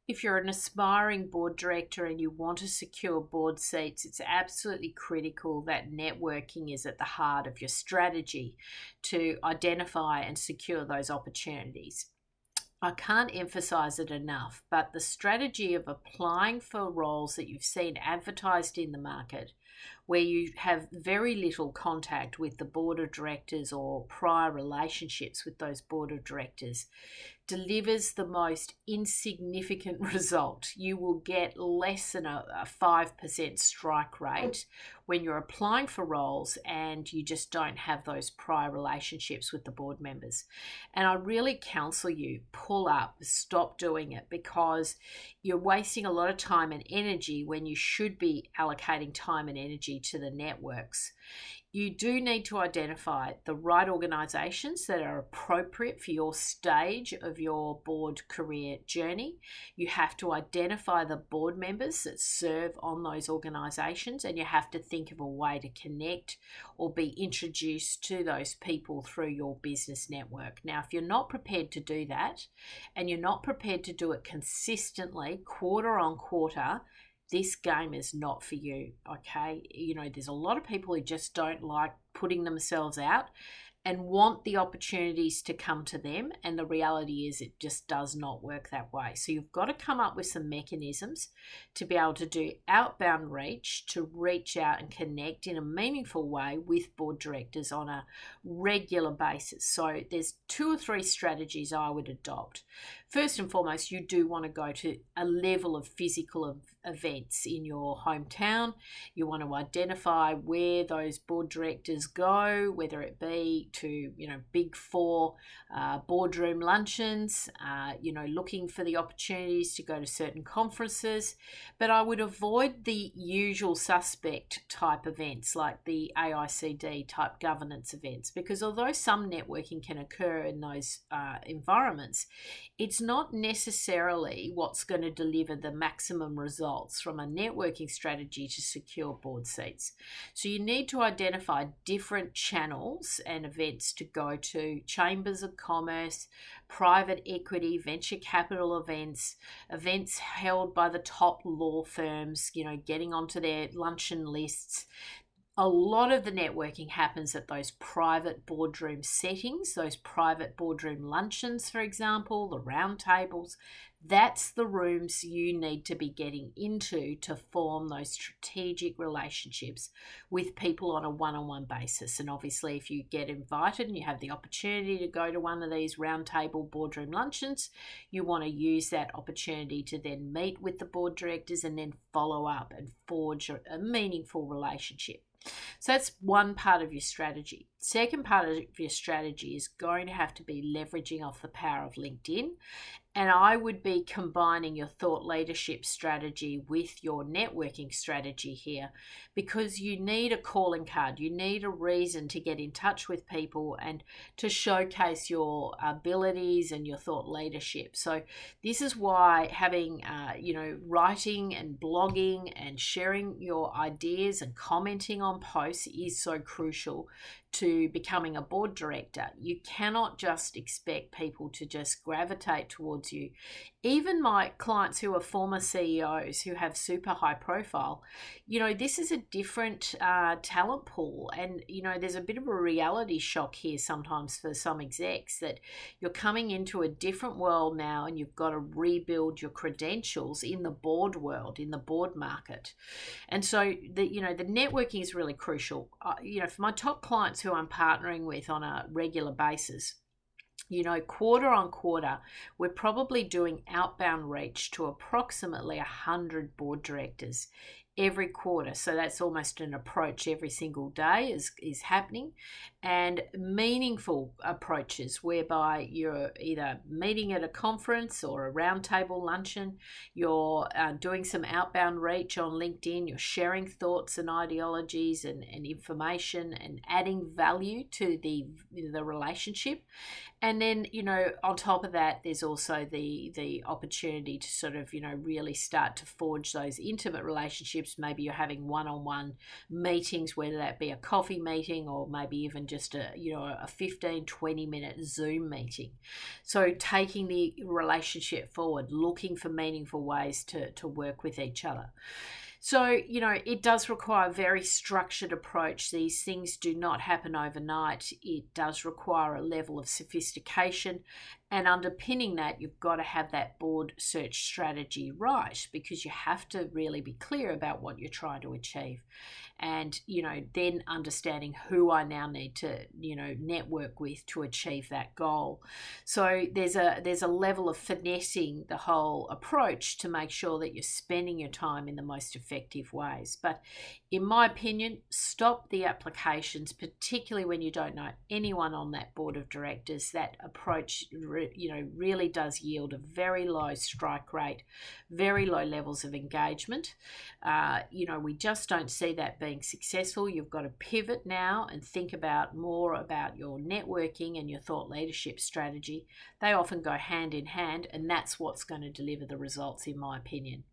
If you're an aspiring board director and you want to secure board seats, it's absolutely critical that networking is at the heart of your strategy to identify and secure those opportunities. I can't emphasize it enough, but the strategy of applying for roles that you've seen advertised in the market, where you have very little contact with the board of directors or prior relationships with those board of directors, delivers the most insignificant result. You will get less than a 5% strike rate when you're applying for roles and you just don't have those prior relationships with the board members. And I really counsel you, pull up, stop doing it, because you're wasting a lot of time and energy when you should be allocating time and energy to the networks. You do need to identify the right organisations that are appropriate for your stage of your board career journey. You have to identify the board members that serve on those organisations, and you have to think of a way to connect or be introduced to those people through your business network. Now, if you're not prepared to do that, and you're not prepared to do it consistently, quarter on quarter, this game is not for you, okay? There's a lot of people who just don't like putting themselves out and want the opportunities to come to them. And the reality is it just does not work that way. So you've got to come up with some mechanisms to be able to do outbound reach, to reach out and connect in a meaningful way with board directors on a regular basis. So there's 2 or 3 strategies I would adopt. First and foremost, you do want to go to a level of physical events in your hometown. You want to identify where those board directors go, whether it be to big 4 boardroom luncheons, looking for the opportunities to go to certain conferences. But I would avoid the usual suspect type events like the AICD type governance events, because although some networking can occur in those environments, it's not necessarily what's going to deliver the maximum results from a networking strategy to secure board seats. So you need to identify different channels and events to go to: chambers of commerce, private equity, venture capital events, events held by the top law firms, getting onto their luncheon lists. A lot of the networking happens at those private boardroom settings, those private boardroom luncheons, for example, the roundtables. That's the rooms you need to be getting into to form those strategic relationships with people on a one-on-one basis. And obviously, if you get invited and you have the opportunity to go to one of these roundtable boardroom luncheons, you want to use that opportunity to then meet with the board directors and then follow up and forge a meaningful relationship. So that's one part of your strategy. Second part of your strategy is going to have to be leveraging off the power of LinkedIn. And I would be combining your thought leadership strategy with your networking strategy here, because you need a calling card. You need a reason to get in touch with people and to showcase your abilities and your thought leadership. So this is why having, writing and blogging and sharing your ideas and commenting on posts is so crucial to becoming a board director. You cannot just expect people to just gravitate towards you. Even my clients who are former CEOs who have super high profile, this is a different talent pool. And, there's a bit of a reality shock here sometimes for some execs, that you're coming into a different world now and you've got to rebuild your credentials in the board world, in the board market. And so the networking is really crucial. For my top clients who I'm partnering with on a regular basis, quarter on quarter, we're probably doing outbound reach to approximately 100 board directors every quarter. So that's almost an approach every single day is happening, and meaningful approaches whereby you're either meeting at a conference or a roundtable luncheon, you're doing some outbound reach on LinkedIn, you're sharing thoughts and ideologies and information and adding value to the relationship. And then, on top of that, there's also the opportunity to sort of, really start to forge those intimate relationships relationships. Maybe you're having one-on-one meetings, whether that be a coffee meeting or maybe even just a 15-20 minute Zoom meeting. So taking the relationship forward, looking for meaningful ways to work with each other. So, it does require a very structured approach. These things do not happen overnight. It does require a level of sophistication. And underpinning that, you've got to have that board search strategy right, because you have to really be clear about what you're trying to achieve. And, then understanding who I now need to, network with to achieve that goal. So there's a level of finessing the whole approach to make sure that you're spending your time in the most effective ways. But in my opinion, stop the applications, particularly when you don't know anyone on that board of directors. That approach really does yield a very low strike rate, very low levels of engagement. We just don't see that being successful. You've got to pivot now and think more about your networking and your thought leadership strategy. They often go hand in hand, and that's what's going to deliver the results, in my opinion.